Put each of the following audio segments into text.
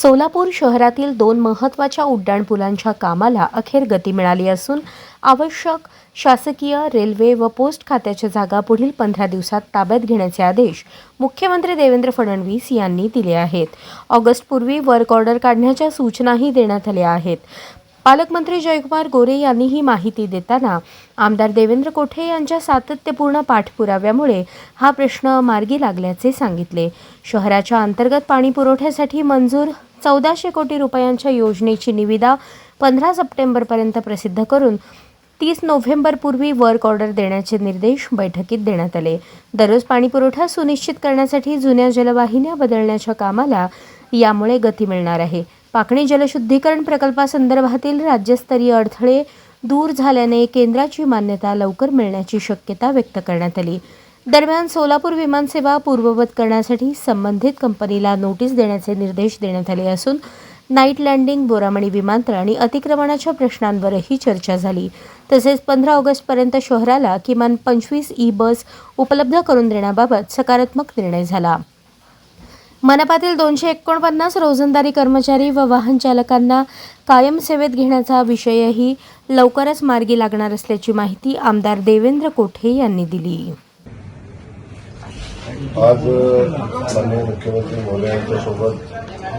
सोलापूर शहरातील 2 महत्त्वाच्या उड्डाणपुलांच्या कामाला अखेर गती मिळाली असून आवश्यक शासकीय, रेल्वे व पोस्ट खात्याच्या जागा पुढील 15 दिवसात ताब्यात घेण्याचे आदेश मुख्यमंत्री देवेंद्र फडणवीस यांनी दिले आहेत. ऑगस्टपूर्वी वर्क ऑर्डर काढण्याच्या सूचनाही देण्यात आल्या आहेत. पालकमंत्री जयकुमार गोरे यांनी ही माहिती देताना आमदार देवेंद्र कोठे यांच्या सातत्यपूर्ण पाठपुराव्यामुळे हा प्रश्न मार्गी लागल्याचे सांगितले. शहराच्या अंतर्गत पाणी पुरवठ्यासाठी मंजूर 1400 कोटी रुपयांच्या योजनेची निविदा 15 सप्टेंबरपर्यंत प्रसिद्ध करून 30 नोव्हेंबरपूर्वी वर्क ऑर्डर देण्याचे निर्देश बैठकीत देण्यात आले. दररोज पाणीपुरवठा सुनिश्चित करण्यासाठी जुन्या जलवाहिन्या बदलण्याच्या कामाला यामुळे गती मिळणार आहे. पाकणी जलशुद्धीकरण प्रकल्पासंदर्भातील राज्यस्तरीय अडथळे दूर झाल्याने केंद्राची मान्यता लवकर मिळण्याची शक्यता व्यक्त करण्यात आली. दरम्यान सोलापूर विमानसेवा पूर्ववत करण्यासाठी संबंधित कंपनीला नोटीस देण्याचे निर्देश देण्यात आले असून नाईट लँडिंग, बोरामणी विमानतळ आणि अतिक्रमणाच्या प्रश्नांवरही चर्चा झाली. तसेच 15 ऑगस्टपर्यंत शहराला किमान 25 ई-बस उपलब्ध करून देण्याबाबत सकारात्मक निर्णय झाला. मनपातील 249 रोजंदारी कर्मचारी व वाहन चालकांना कायम सेवेत घेण्याचा विषयही लवकरच मार्गी लागणार असल्याची माहिती आमदार देवेंद्र कोठे यांनी दिली. आज माननीय मुख्यमंत्री महोदयांच्या सोबत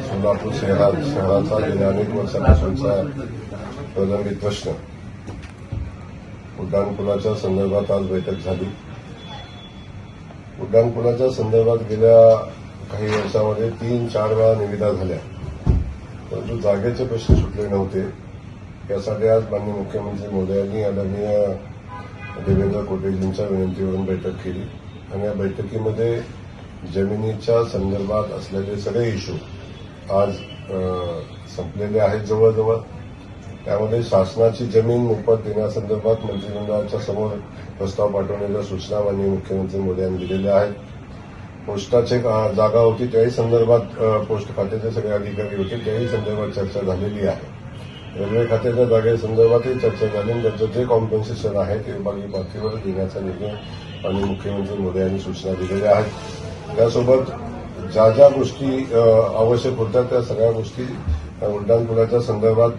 सोलापूर शहराचा गेल्या अनेक वर्षापासूनचा प्रलंबित प्रश्न उड्डाणपुलाच्या संदर्भात आज बैठक झाली. उड्डाणपुलाच्या संदर्भात गेल्या काही वर्षामध्ये 3-4 वेळा निविदा झाल्या, परंतु जागेचे प्रश्न सुटले नव्हते. यासाठी आज माननीय मुख्यमंत्री महोदयांनी आदरणीय देवेंद्र कोटेजींच्या विनंतीवरून बैठक केली आणि या बैठकीमध्ये जमिनीच्या संदर्भात असलेले सगळे इश्यू आज संपलेले आहेत जवळजवळ. त्यामध्ये शासनाची जमीन मोफत देण्यासंदर्भात मंत्रिमंडळाच्या समोर प्रस्ताव पाठवण्याच्या सूचना माननीय मुख्यमंत्री मोदयांनी दिलेल्या आहेत. पोस्टाची जागा होती त्याही संदर्भात पोस्ट खात्याचे सगळे अधिकारी होते, त्याही संदर्भात चर्चा झालेली आहे. रेल्वे खात्याच्या जागेसंदर्भातही चर्चा झाली आणि त्याचं जे कॉम्पेन्सेशन आहे ते विभागीय पातळीवर देण्याचा निर्णय आणि मुख्यमंत्री मोदयांनी सूचना दिलेल्या आहेत. त्यासोबत ज्या ज्या गोष्टी आवश्यक होत्या त्या सगळ्या गोष्टी उड्डाणपुलाच्या संदर्भात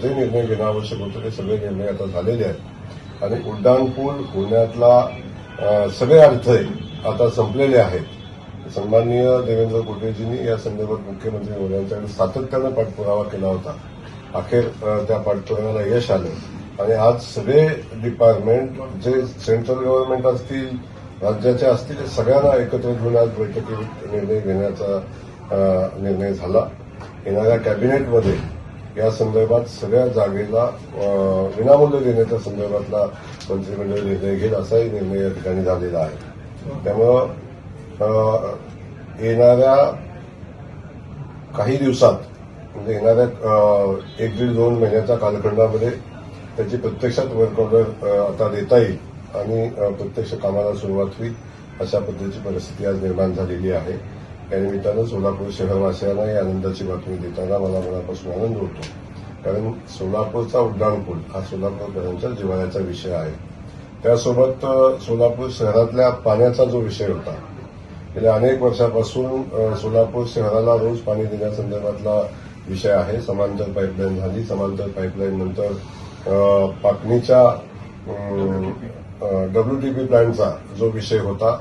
जे निर्णय घेणं आवश्यक होतं ते सगळे निर्णय आता झालेले आहेत आणि उड्डाणपूल होण्यातला सगळे अडथळे आता संपलेले आहेत. सन्माननीय देवेंद्र कोटेजींनी या संदर्भात मुख्यमंत्री मोदयांच्याकडे सातत्यानं पाठपुरावा केला होता. अखेर त्या पाठपुराव्याला यश आलं आणि आज सगळे डिपार्टमेंट जे सेंट्रल गव्हर्नमेंट असतील, राज्याचे असतील, ते सगळ्यांना एकत्र घेऊन आज बैठकीत निर्णय घेण्याचा निर्णय झाला. येणाऱ्या कॅबिनेटमध्ये या संदर्भात सगळ्या जागेला विनामूल्य देण्याच्या संदर्भातला मंत्रिमंडळ निर्णय घेईल असाही निर्णय या ठिकाणी झालेला आहे. त्यामुळं येणाऱ्या काही दिवसात म्हणजे येणाऱ्या 1-1.5-2 महिन्याच्या कालखंडामध्ये त्याची प्रत्यक्षात वर्क ऑर्डर आता देता येईल आणि प्रत्यक्ष कामाला सुरुवात होईल अशा पद्धतीची परिस्थिती आज निर्माण झालेली आहे. या निमित्तानं सोलापूर शहरवासियांना ही आनंदाची बातमी देताना मला मनापासून आनंद होतो, कारण सोलापूरचा उड्डाणपूल हा सोलापूरकरांच्या जिव्हाळ्याचा विषय आहे. त्यासोबत सोलापूर शहरातल्या पाण्याचा जो विषय होता, गेल्या अनेक वर्षापासून सोलापूर शहराला रोज पाणी देण्यासंदर्भातला विषय आहे. समांतर पाईपलाईन झाली, समांतर पाईपलाईन नंतर पाकणीच्या WTP प्लॅन्टचा जो विषय होता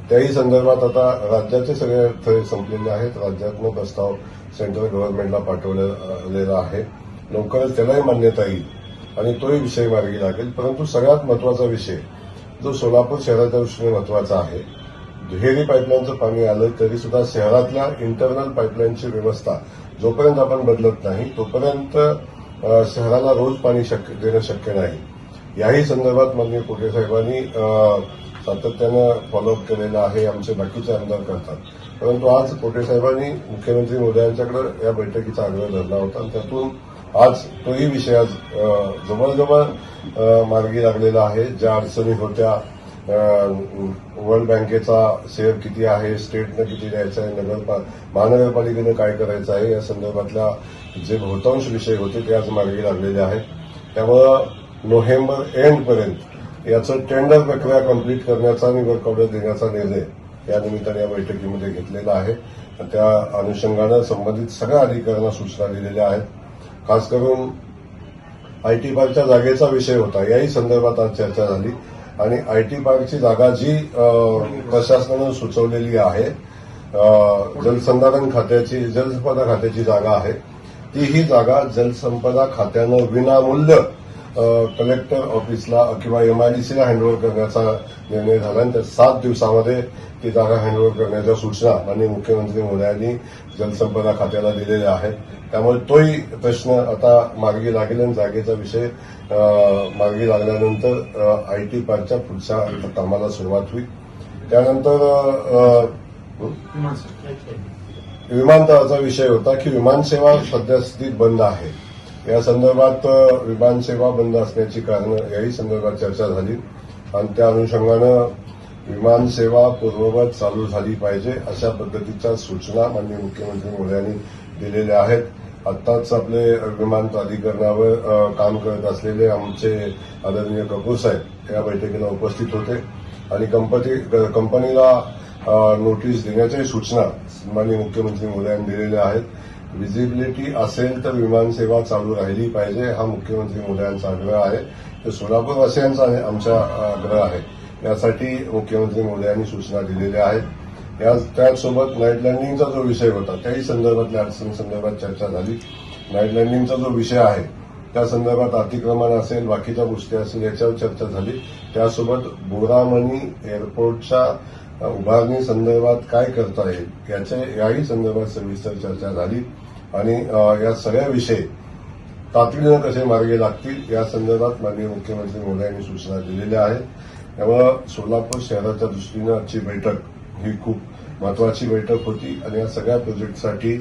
त्याही संदर्भात आता राज्याचे सगळे अडथळे संपलेले आहेत. राज्यातनं प्रस्ताव सेंट्रल गव्हर्नमेंटला पाठवलेला आहे. लवकरच त्यालाही मान्यता येईल आणि तोही विषय मार्गी लागेल. परंतु सगळ्यात महत्वाचा विषय जो सोलापूर शहराच्या दृष्टीने महत्वाचा आहे, दुहेरी पाईपलाईनचं पाणी आलं तरी सुद्धा शहरातल्या इंटरनल पाईपलाईनची व्यवस्था जोपर्यंत आपण बदलत नाही तोपर्यंत शहराला रोज पाणी देणं शक्य नाही. याही संदर्भात माननीय कोठे साहेबांनी सातत्यानं फॉलोअप केलेला आहे. आमचे बाकीचे आमदार करतात, परंतु आज कोठे साहेबांनी मुख्यमंत्री मोदयांच्याकडे या बैठकीचा आग्रह धरला होता आणि त्यातून आज तोही विषय आज जवळजवळ मार्गी लागलेला आहे. ज्या अडचणी होत्या, वर्ल्ड बँकेचा शेअर किती आहे, स्टेटनं किती द्यायचं आहे, महानगरपालिकेनं काय करायचं आहे, या संदर्भातल्या जे बहुतांश विषय होते ते आज मार्गी लागलेले आहेत. त्यामुळं नोव्हेंबर एंडपर्यंत याचं टेंडर प्रक्रिया कंप्लीट करण्याचा आणि वर्क ऑर्डर देण्याचा निर्णय या निमित्ताने या बैठकीमध्ये घेतलेला आहे. त्या अनुषंगानं संबंधित सगळ्या अधिकाऱ्यांना सूचना दिलेल्या आहेत. खास करून आयटी पार्कच्या जागेचा विषय होता, याही संदर्भात आज चर्चा झाली आणि आयटी पार्कची जागा जी प्रशासनानं सुचवलेली आहे, जलसंपदा खात्याची जागा आहे, ती ही जागा जलसंपदा खात्यानं विनामूल्य कलेक्टर ऑफिसला किंवा एमआयडीसीला हँडओव्हर करण्याचा निर्णय झाला आणि त्या 7 दिवसामध्ये ती जागा हँडओव्हर करण्याच्या सूचना माननीय मुख्यमंत्री महोदयांनी जलसंपदा खात्याला दिलेल्या आहेत. त्यामुळे तोही प्रश्न आता मार्गी लागेल आणि जागेचा विषय मार्गी लागल्यानंतर आयटी पार्कच्या पुढच्या कामाला सुरुवात होईल. त्यानंतर विमानतळाचा विषय होता की विमानसेवा सद्यस्थितीत बंद आहे. या संदर्भात विमानसेवा बंद असण्याची कारणं याही संदर्भात चर्चा झाली आणि त्या अनुषंगानं विमानसेवा पूर्ववत चालू झाली पाहिजे अशा पद्धतीच्या सूचना माननीय मुख्यमंत्री महोदयांनी दिलेल्या आहेत. आत्ताच आपले विमान प्राधिकरणावर काम करत असलेले आमचे आदरणीय कपूर साहेब या बैठकीला उपस्थित होते आणि कंपनीला नोटीस देण्याच्याही सूचना माननीय मुख्यमंत्री महोदयांनी दिलेल्या आहेत. व्हिजिबिलिटी असेल तर विमानसेवा चालू राहिली पाहिजे हा मुख्यमंत्री महोदयांचा आग्रह आहे. तर सोलापूरवासियांचा आमचा आग्रह आहे. यासाठी मुख्यमंत्री महोदयांनी सूचना दिलेल्या आहेत. त्याचसोबत नाईट लँडिंगचा जो विषय होता त्याही संदर्भातल्या अडचणींसंदर्भात चर्चा झाली. नाईट लँडिंगचा जो विषय आहे त्या संदर्भात अतिक्रमण असेल, बाकीच्या गोष्टी असेल याच्यावर चर्चा झाली. त्यासोबत बोरामणी एअरपोर्टच्या उभारणी संदर्भात काय करता येईल याही संदर्भात सविस्तर चर्चा झाली आणि या सगळ्या विषय तातडीनं कसे मार्गी लागतील या संदर्भात माननीय मुख्यमंत्री महोदयांनी सूचना दिलेल्या आहेत. त्यामुळं सोलापूर शहराच्या दृष्टीनं आजची बैठक ही खूप महत्वाची बैठक होती आणि या सगळ्या प्रोजेक्टसाठी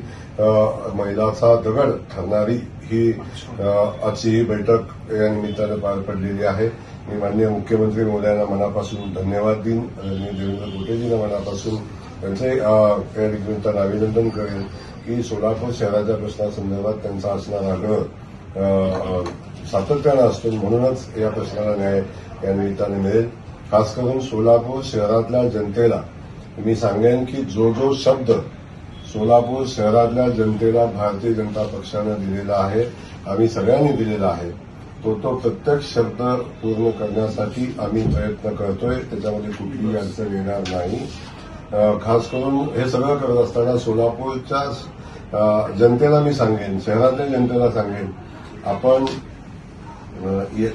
मैलाचा दगड ठरणारी ही आजची ही बैठक या निमित्तानं पार पडलेली आहे. मी माननीय मुख्यमंत्री महोदयांना मनापासून धन्यवाद देईन आणि देवेंद्र गोटेजींना मनापासून त्यांचे या निमित्तानं अभिनंदन करेन की सोलापूर शहराच्या प्रश्नासंदर्भात त्यांचा असणारा आग्रह सातत्यानं असतो, म्हणूनच या प्रश्नाला न्याय या निमित्ताने मिळेल. खास करून सोलापूर शहरातल्या जनतेला मी सांगेन की जो शब्द सोलापूर शहरातल्या जनतेला भारतीय जनता पक्षानं दिलेला आहे, आम्ही सगळ्यांनी दिलेला आहे, तो प्रत्येक शब्द पूर्ण करण्यासाठी आम्ही प्रयत्न करतोय. त्याच्यामध्ये कुठलीही अडचण येणार नाही. खास करून हे सगळं करत असताना सोलापूरच्या जनतेला मी सांगेन, शहरातल्या जनतेला सांगेन, आपण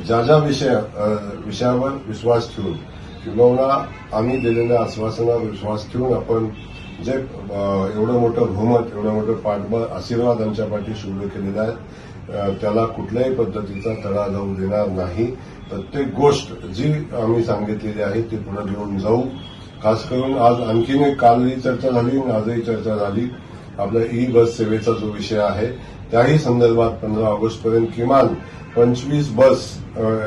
ज्या विषयावर विश्वास ठेवून किंवा आम्ही दिलेल्या आश्वासनावर विश्वास ठेवून आपण जे एवढं मोठं बहुमत, एवढं मोठं पाठबळ, आशीर्वाद आमच्या पाठीशी उभे केलेले आहेत, त्याला कुठल्याही पद्धतीचा तडा जाऊ देणार नाही. प्रत्येक गोष्ट जी आम्ही सांगितलेली आहे ती पुढे घेऊन जाऊ. खास करून आज आणखीन एक कालही चर्चा झाली आणि आजही चर्चा झाली आपल्या ई बस सेवेचा जो विषय आहे त्याही संदर्भात 15 ऑगस्टपर्यंत किमान 25 बस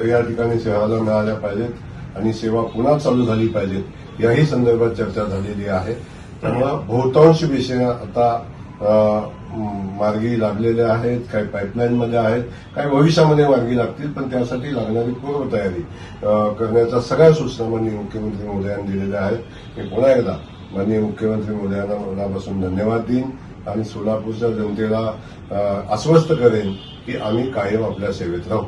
या ठिकाणी शहराला मिळाल्या पाहिजेत आणि सेवा पुन्हा चालू झाली पाहिजेत याही संदर्भात चर्चा झालेली आहे. त्यामुळे बहुतांश विषय आता मार्गी लागलेले आहेत, काही पाईपलाईनमध्ये आहेत, काही भविष्यामध्ये मार्गी लागतील, पण त्यासाठी लागणारी पूर्वतयारी करण्याच्या सगळ्या सूचना माननीय मुख्यमंत्री महोदयांनी दिलेल्या आहेत. मी पुन्हा एकदा माननीय मुख्यमंत्री महोदयांना मनापासून धन्यवाद देईन आणि सोलापूरच्या जनतेला आश्वस्त करेन की आम्ही कायम आपल्या सेवेत राहू.